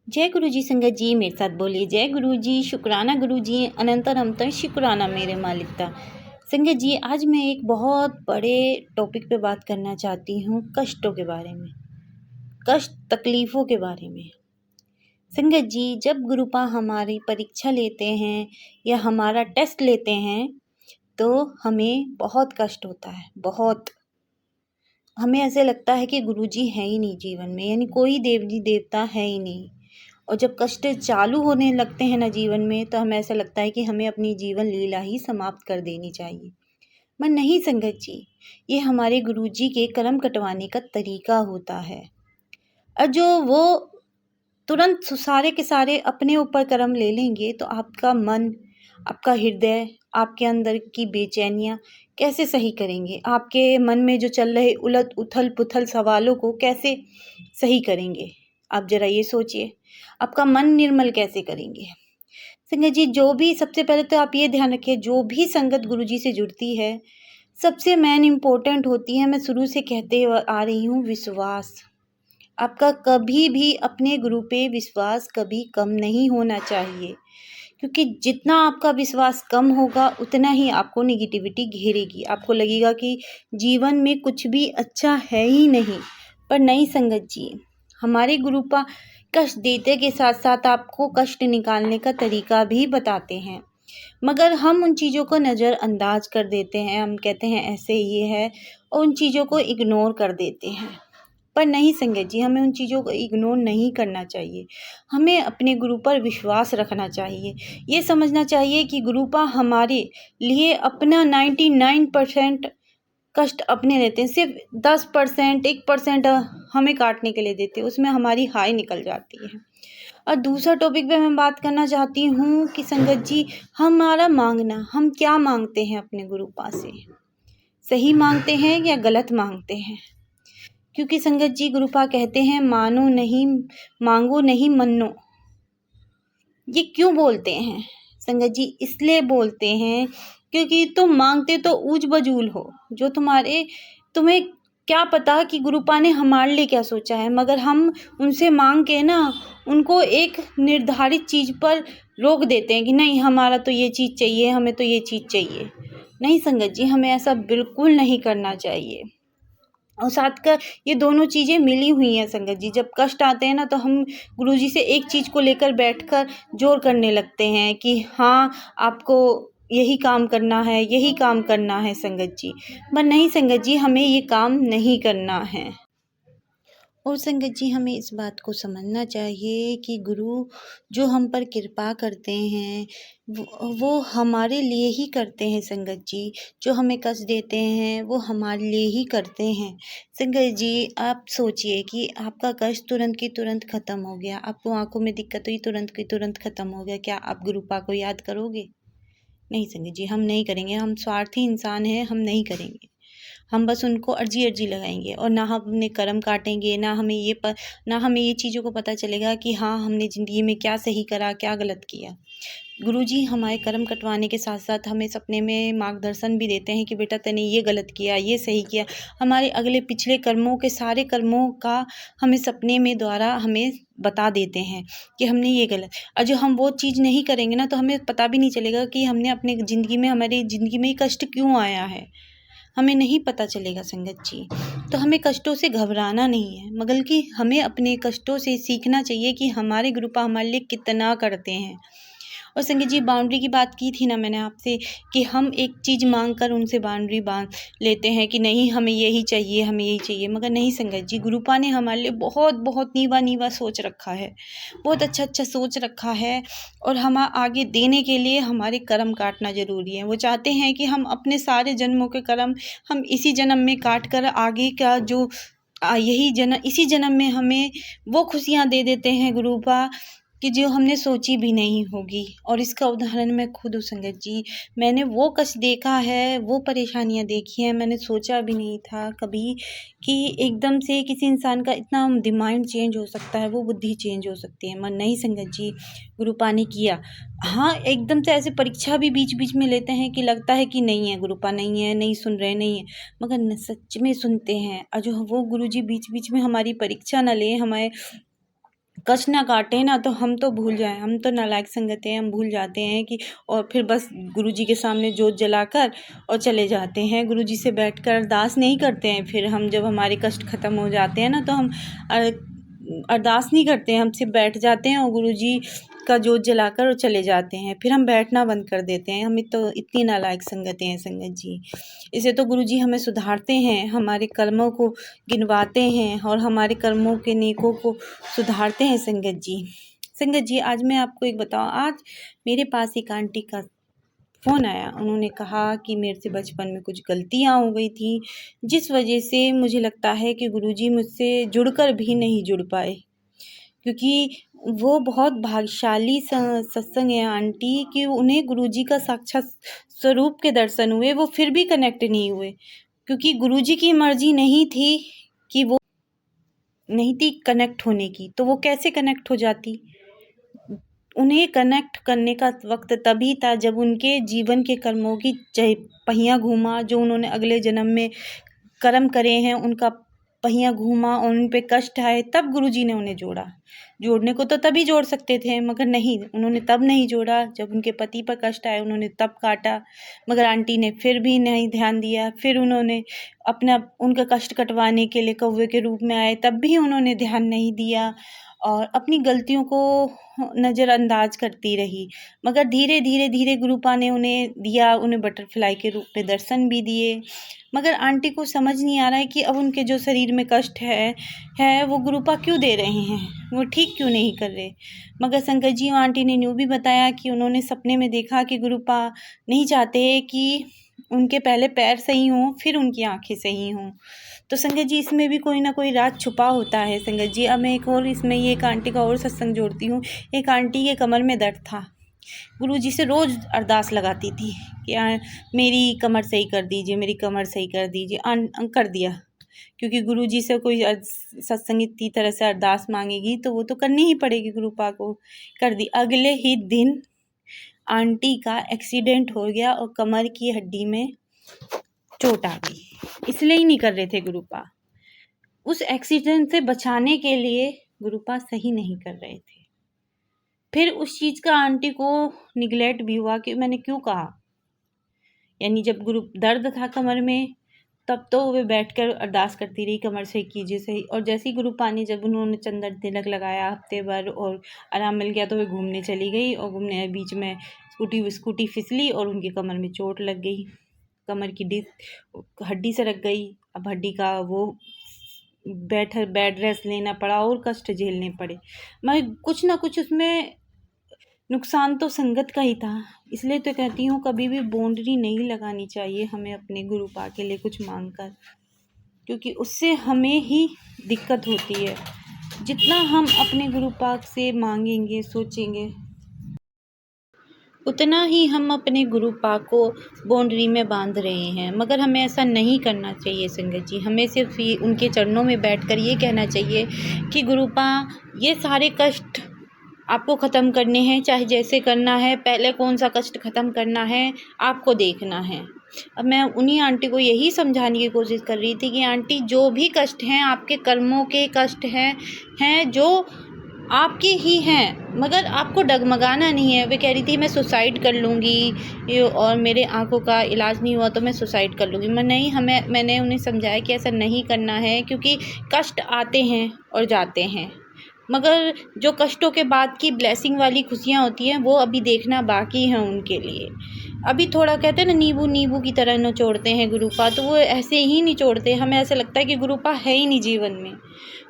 जय गुरु जी। संगत जी मेरे साथ बोलिए जय गुरु जी। शुक्राना गुरु जी, अनंतर अमतर शुक्राना मेरे मालिकता। संगत जी, आज मैं एक बहुत बड़े टॉपिक पे बात करना चाहती हूँ, कष्टों के बारे में, कष्ट तकलीफ़ों के बारे में। संगत जी, जब गुरुपा हमारी परीक्षा लेते हैं या हमारा टेस्ट लेते हैं तो हमें बहुत कष्ट होता है, बहुत। हमें ऐसे लगता है कि गुरुजी है ही नहीं जीवन में, यानी कोई देवी देवता है ही नहीं। और जब कष्ट चालू होने लगते हैं ना जीवन में, तो हमें ऐसा लगता है कि हमें अपनी जीवन लीला ही समाप्त कर देनी चाहिए। पर नहीं संगत जी, ये हमारे गुरुजी के कर्म कटवाने का तरीका होता है। और जो वो तुरंत सारे के सारे अपने ऊपर कर्म ले लेंगे तो आपका मन, आपका हृदय, आपके अंदर की बेचैनियाँ कैसे सही करेंगे? आपके मन में जो चल रहे उथल-पुथल सवालों को कैसे सही करेंगे? आप ज़रा ये सोचिए, आपका मन निर्मल कैसे करेंगे? संगत जी, जो भी सबसे पहले तो आप ये ध्यान रखिए, जो भी संगत गुरुजी से जुड़ती है, सबसे मेन इम्पोर्टेंट होती है, मैं शुरू से कहते आ रही हूँ, विश्वास। आपका कभी भी अपने गुरु पे विश्वास कभी कम नहीं होना चाहिए, क्योंकि जितना आपका विश्वास कम होगा उतना ही आपको नेगेटिविटी घेरेगी। आपको लगेगा कि जीवन में कुछ भी अच्छा है ही नहीं। पर नहीं संगत जी, हमारे गुरुपा कष्ट देते के साथ साथ आपको कष्ट निकालने का तरीका भी बताते हैं, मगर हम उन चीज़ों को नज़रअंदाज कर देते हैं। हम कहते हैं ऐसे ये है और उन चीज़ों को इग्नोर कर देते हैं। पर नहीं संगत जी, हमें उन चीज़ों को इग्नोर नहीं करना चाहिए। हमें अपने गुरु पर विश्वास रखना चाहिए। ये समझना चाहिए कि गुरुपा हमारे लिए अपना 99% कष्ट अपने लेते हैं। सिर्फ 10%, 1% हमें काटने के लिए देते हैं, उसमें हमारी हाय निकल जाती है। और दूसरा टॉपिक पे मैं बात करना चाहती हूँ कि संगत जी, हमारा मांगना, हम क्या मांगते हैं अपने गुरुपा से? सही मांगते हैं या गलत मांगते हैं? क्योंकि संगत जी, गुरुपा कहते हैं मानो नहीं, मांगो नहीं मन्नो। ये क्यों बोलते हैं संगत जी? इसलिए बोलते हैं क्योंकि तुम मांगते तो ऊज बजूल हो, जो तुम्हें क्या पता कि गुरुपा ने हमारे लिए क्या सोचा है। मगर हम उनसे मांग के ना उनको एक निर्धारित चीज़ पर रोक देते हैं कि नहीं, हमारा तो ये चीज़ चाहिए, हमें तो ये चीज़ चाहिए। नहीं संगत जी, हमें ऐसा बिल्कुल नहीं करना चाहिए। और साथ का ये दोनों चीज़ें मिली हुई हैं संगत जी। जब कष्ट आते हैं ना तो हम गुरुजी से एक चीज़ को लेकर बैठकर ज़ोर करने लगते हैं कि हाँ, आपको यही काम करना है, यही काम करना है संगत जी। पर नहीं संगत जी, हमें ये काम नहीं करना है। और संगत जी, हमें इस बात को समझना चाहिए कि गुरु जो हम पर कृपा करते हैं वो हमारे लिए ही करते हैं संगत जी। जो हमें कष्ट देते हैं वो हमारे लिए ही करते हैं। संगत जी, आप सोचिए कि आपका कष्ट तुरंत की तुरंत ख़त्म हो गया, आपको आंखों में दिक्कत हुई, तुरंत की तुरंत ख़त्म हो गया, क्या आप गुरुपा को याद करोगे? नहीं संगत जी, हम नहीं करेंगे। हम स्वार्थी इंसान हैं, हम नहीं करेंगे। हम बस उनको अर्जी लगाएंगे और ना हम अपने कर्म काटेंगे, ना हमें ये चीज़ों को पता चलेगा कि हाँ, हमने ज़िंदगी में क्या सही करा, क्या गलत किया। गुरुजी हमारे कर्म कटवाने के साथ साथ हमें सपने में मार्गदर्शन भी देते हैं कि बेटा तूने ये गलत किया, ये सही किया। हमारे अगले पिछले कर्मों के सारे कर्मों का हमें सपने में द्वारा हमें बता देते हैं कि हमने ये गलत। और जो हम वो चीज़ नहीं करेंगे ना तो हमें पता भी नहीं चलेगा कि हमने अपने ज़िंदगी में, हमारी ज़िंदगी में ये कष्ट क्यों आया है, हमें नहीं पता चलेगा संगत जी। तो हमें कष्टों से घबराना नहीं है, मगर कि हमें अपने कष्टों से सीखना चाहिए कि हमारे गुरुपा हमारे लिए कितना करते हैं। और संगत जी, बाउंड्री की बात की थी ना मैंने आपसे कि हम एक चीज़ मांग कर उनसे बाउंड्री बांध लेते हैं कि नहीं, हमें यही चाहिए, हमें यही चाहिए। मगर नहीं संगत जी, गुरुपा ने हमारे लिए बहुत बहुत नीवा सोच रखा है, बहुत अच्छा सोच रखा है। और हम आगे देने के लिए हमारे कर्म काटना ज़रूरी है। वो चाहते हैं कि हम अपने सारे जन्मों के कर्म हम इसी जन्म में काट कर आगे का जो इसी जन्म में हमें वो खुशियाँ दे देते हैं गुरुपा कि जो हमने सोची भी नहीं होगी। और इसका उदाहरण मैं खुद हूँ संगत जी। मैंने वो कष्ट देखा है, वो परेशानियाँ देखी हैं, मैंने सोचा भी नहीं था कभी कि एकदम से किसी इंसान का इतना दिमाग चेंज हो सकता है, वो बुद्धि चेंज हो सकती है। मन नहीं संगत जी, गुरुपा ने किया। हाँ, एकदम से ऐसे परीक्षा भी बीच-बीच में लेते हैं कि लगता है कि नहीं है, गुरुपा नहीं है, नहीं सुन रहे, नहीं है, मगर सच में सुनते हैं। और जो वो गुरुजी बीच-बीच में हमारी परीक्षा ना लें, हमें कष्ट ना काटे ना तो हम तो भूल जाएं, हम तो नालायक संगत हैं, हम भूल जाते हैं कि और फिर बस गुरुजी के सामने जोत जलाकर और चले जाते हैं। गुरुजी से बैठकर अरदास नहीं करते हैं। फिर हम जब हमारे कष्ट ख़त्म हो जाते हैं ना तो हम अरदास नहीं करते हैं, हम सिर्फ बैठ जाते हैं और गुरुजी का जोत जलाकर और चले जाते हैं। फिर हम बैठना बंद कर देते हैं। हमें तो इतनी नालायक संगतें हैं संगत जी। इसे तो गुरुजी हमें सुधारते हैं, हमारे कर्मों को गिनवाते हैं और हमारे कर्मों के नेकों को सुधारते हैं संगत जी। संगत जी, आज मैं आपको एक बताऊँ, आज मेरे पास एक आंटी का फ़ोन आया। उन्होंने कहा कि मेरे से बचपन में कुछ गलतियाँ हो गई थी, जिस वजह से मुझे लगता है कि गुरुजी मुझसे जुड़कर भी नहीं जुड़ पाए, क्योंकि वो बहुत भाग्यशाली सत्संग है आंटी कि उन्हें गुरुजी का साक्षात स्वरूप के दर्शन हुए, वो फिर भी कनेक्ट नहीं हुए, क्योंकि गुरुजी की मर्जी नहीं थी कि वो नहीं थी कनेक्ट होने की, तो वो कैसे कनेक्ट हो जाती। उन्हें कनेक्ट करने का वक्त तभी था जब उनके जीवन के कर्मों की पहिया घूमा, जो उन्होंने अगले जन्म में कर्म करे हैं उनका पहिया घूमा और उन पे कष्ट आए, तब गुरुजी ने उन्हें जोड़ा। जोड़ने को तो तभी जोड़ सकते थे, मगर नहीं, उन्होंने तब नहीं जोड़ा। जब उनके पति पर कष्ट आए उन्होंने तब काटा, मगर आंटी ने फिर भी नहीं ध्यान दिया। फिर उन्होंने अपना उनका कष्ट कटवाने के लिए कौवे के रूप में आए, तब भी उन्होंने ध्यान नहीं दिया और अपनी गलतियों को नज़रअंदाज करती रही। मगर धीरे धीरे धीरे गुरुपा ने उन्हें दिया, उन्हें बटरफ्लाई के रूप में दर्शन भी दिए। मगर आंटी को समझ नहीं आ रहा है कि अब उनके जो शरीर में कष्ट है वो गुरुपा क्यों दे रहे हैं, वो ठीक क्यों नहीं कर रहे। मगर शंकर जी और आंटी ने यूँ भी बताया कि उन्होंने सपने में देखा कि गुरुपा नहीं चाहते कि उनके पहले पैर सही हों फिर उनकी आँखें सही हों। तो संगत जी, इसमें भी कोई ना कोई राज छुपा होता है संगत जी। अब मैं एक और इसमें ये एक आंटी का और सत्संग जोड़ती हूँ। एक आंटी के कमर में दर्द था, गुरुजी से रोज़ अरदास लगाती थी कि मेरी कमर सही कर दीजिए, मेरी कमर सही कर दीजिए। कर दिया, क्योंकि गुरुजी से कोई सत्संग इतनी तरह से अरदास मांगेगी तो वो तो करनी ही पड़ेगी, गुरुपा को कर दी। अगले ही दिन आंटी का एक्सीडेंट हो गया और कमर की हड्डी में चोट आ गई, इसलिए ही नहीं कर रहे थे गुरुपा। उस एक्सीडेंट से बचाने के लिए गुरुपा सही नहीं कर रहे थे। फिर उस चीज़ का आंटी को निगलेक्ट भी हुआ कि मैंने क्यों कहा। यानी जब दर्द था कमर में तब तो वे बैठकर अरदास करती रही, कमर सही कीजिए सही। और जैसे ही गुरुपा ने जब उन्होंने चंदन तिलक लगाया हफ्ते भर और आराम मिल गया तो वे घूमने चली गई और घूमने बीच में स्कूटी फिसली और उनकी कमर में चोट लग गई, कमर की हड्डी सरक गई। अब हड्डी का वो बेड रेस्ट लेना पड़ा और कष्ट झेलने पड़े। मैं कुछ ना कुछ उसमें नुकसान तो संगत का ही था। इसलिए तो कहती हूँ कभी भी बाउंड्री नहीं लगानी चाहिए हमें अपने गुरुपा के लिए कुछ मांगकर, क्योंकि उससे हमें ही दिक्कत होती है। जितना हम अपने गुरुपा से मांगेंगे सोचेंगे उतना ही हम अपने गुरुपा को बाउंड्री में बांध रहे हैं। मगर हमें ऐसा नहीं करना चाहिए संगत जी। हमें सिर्फ ये उनके चरणों में बैठकर ये कहना चाहिए कि गुरुपा ये सारे कष्ट आपको ख़त्म करने हैं, चाहे जैसे करना है। पहले कौन सा कष्ट ख़त्म करना है आपको देखना है। अब मैं उन्हीं आंटी को यही समझाने की कोशिश कर रही थी कि आंटी जो भी कष्ट हैं आपके कर्मों के कष्ट हैं जो आपके ही हैं, मगर आपको डगमगाना नहीं है। वे कह रही थी मैं सुसाइड कर लूँगी और मेरे आँखों का इलाज नहीं हुआ तो मैं सुसाइड कर लूँगी। मैंने उन्हें समझाया कि ऐसा नहीं करना है, क्योंकि कष्ट आते हैं और जाते हैं, मगर जो कष्टों के बाद की ब्लेसिंग वाली खुशियाँ होती हैं वो अभी देखना बाकी है उनके लिए। अभी थोड़ा कहते हैं ना नींबू की तरह निचोड़ते हैं गुरुपा, तो वो ऐसे ही निचोड़ते हैं। हमें ऐसा लगता है कि गुरुपा है ही नहीं जीवन में,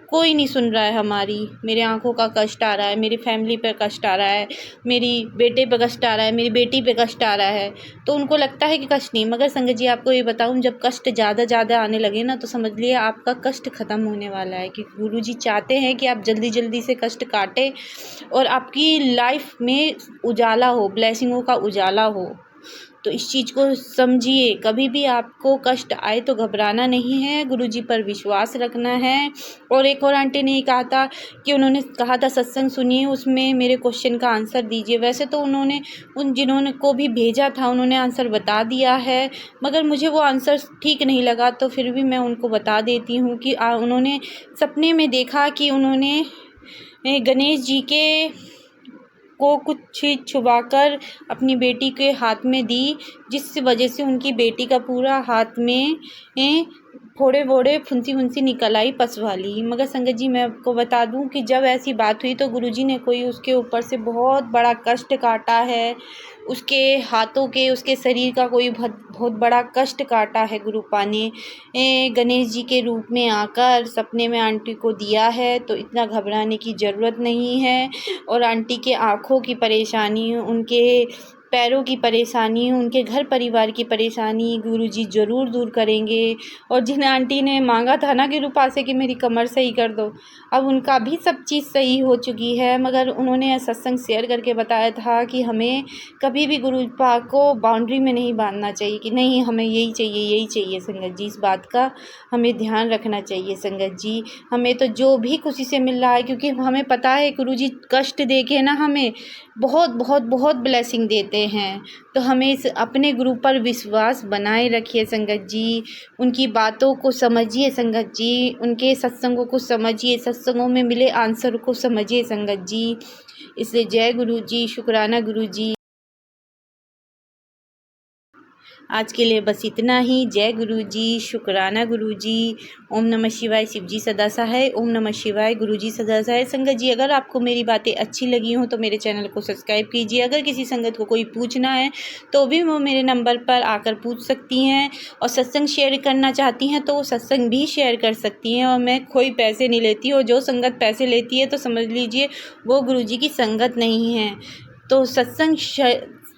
कोई नहीं सुन रहा है हमारी। मेरे आँखों का कष्ट आ रहा है, मेरी फैमिली पे कष्ट आ रहा है, मेरी बेटे पे कष्ट आ रहा है, मेरी बेटी पे कष्ट आ रहा है, तो उनको लगता है कि कष्ट नहीं। मगर संगत जी आपको ये बताऊँ, जब कष्ट ज़्यादा आने लगे ना तो समझ लिए आपका कष्ट ख़त्म होने वाला है। कि गुरुजी चाहते हैं कि आप जल्दी से कष्ट काटें और आपकी लाइफ में उजाला हो, ब्लेसिंगों का उजाला हो। तो इस चीज़ को समझिए, कभी भी आपको कष्ट आए तो घबराना नहीं है, गुरुजी पर विश्वास रखना है। और एक और आंटी ने कहा था कि उन्होंने कहा था सत्संग सुनिए, उसमें मेरे क्वेश्चन का आंसर दीजिए। वैसे तो उन्होंने जिन्होंने को भी भेजा था उन्होंने आंसर बता दिया है, मगर मुझे वो आंसर ठीक नहीं लगा, तो फिर भी मैं उनको बता देती हूँ कि उन्होंने सपने में देखा कि उन्होंने गणेश जी के को कुछ चीज़ छुपाकर अपनी बेटी के हाथ में दी, जिस वजह से उनकी बेटी का पूरा हाथ में फोड़े वोड़े फुंसी निकल आई, पस वाली। मगर संगत जी, मैं आपको बता दूं कि जब ऐसी बात हुई तो गुरुजी ने कोई उसके ऊपर से बहुत बड़ा कष्ट काटा है, उसके हाथों के, उसके शरीर का कोई बहुत बड़ा कष्ट काटा है। गुरुपा ने गणेश जी के रूप में आकर सपने में आंटी को दिया है, तो इतना घबराने की ज़रूरत नहीं है। और आंटी के आँखों की परेशानी, उनके पैरों की परेशानी, उनके घर परिवार की परेशानी गुरुजी ज़रूर दूर करेंगे। और जिन आंटी ने मांगा था ना गुरुपा से कि मेरी कमर सही कर दो, अब उनका भी सब चीज़ सही हो चुकी है। मगर उन्होंने सत्संग शेयर करके बताया था कि हमें कभी भी गुरुपा को बाउंड्री में नहीं बांधना चाहिए कि नहीं हमें यही चाहिए। संगत जी, इस बात का हमें ध्यान रखना चाहिए। संगत जी, हमें तो जो भी खुशी से मिल रहा है, क्योंकि हमें पता है गुरुजी कष्ट दे के ना हमें बहुत ब्लेसिंग देते हैं। तो हमें इस अपने गुरु पर विश्वास बनाए रखिए संगत जी, उनकी बातों को समझिए संगत जी, उनके सत्संगों को समझिए, सत्संगों में मिले आंसर को समझिए संगत जी। इसलिए जय गुरु जी, शुक्राना गुरु जी। आज के लिए बस इतना ही। जय गुरु जी, शुक्राना गुरु जी। ओम नमः शिवाय। शिव जी सदा सहाय। ओम नमः शिवाय। गुरु जी सदा सहाय। संगत जी, अगर आपको मेरी बातें अच्छी लगी हों तो मेरे चैनल को सब्सक्राइब कीजिए। अगर किसी संगत को कोई पूछना है तो भी वो मेरे नंबर पर आकर पूछ सकती हैं। और सत्संग शेयर करना चाहती हैं तो वो सत्संग भी शेयर कर सकती हैं। और मैं कोई पैसे नहीं लेती, और जो संगत पैसे लेती है तो समझ लीजिए वो गुरु जी की संगत नहीं है। तो सत्संग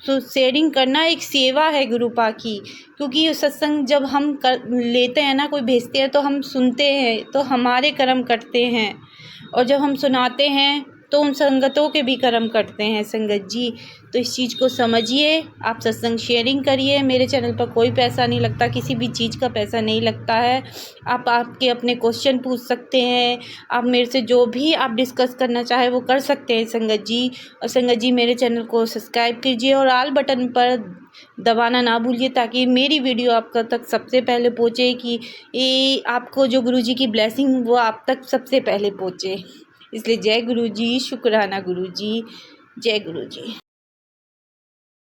शेयरिंग करना एक सेवा है गुरुपा की, क्योंकि सत्संग जब हम लेते हैं ना, कोई भेजते हैं तो हम सुनते हैं तो हमारे कर्म कटते हैं, और जब हम सुनाते हैं तो उन संगतों के भी कर्म कटते हैं संगत जी। तो इस चीज़ को समझिए, आप सत्संग शेयरिंग करिए। मेरे चैनल पर कोई पैसा नहीं लगता, किसी भी चीज़ का पैसा नहीं लगता है। आप आपके अपने क्वेश्चन पूछ सकते हैं, आप मेरे से जो भी आप डिस्कस करना चाहे वो कर सकते हैं संगत जी। और संगत जी, मेरे चैनल को सब्सक्राइब कीजिए और ऑल बटन पर दबाना ना भूलिए, ताकि मेरी वीडियो आपका तक सबसे पहले पहुँचे, कि ये आपको जो गुरुजी की ब्लेसिंग वो आप तक सबसे पहले पहुँचे। इसलिए जय गुरु जी, शुक्राना गुरु जी, जय गुरु जी।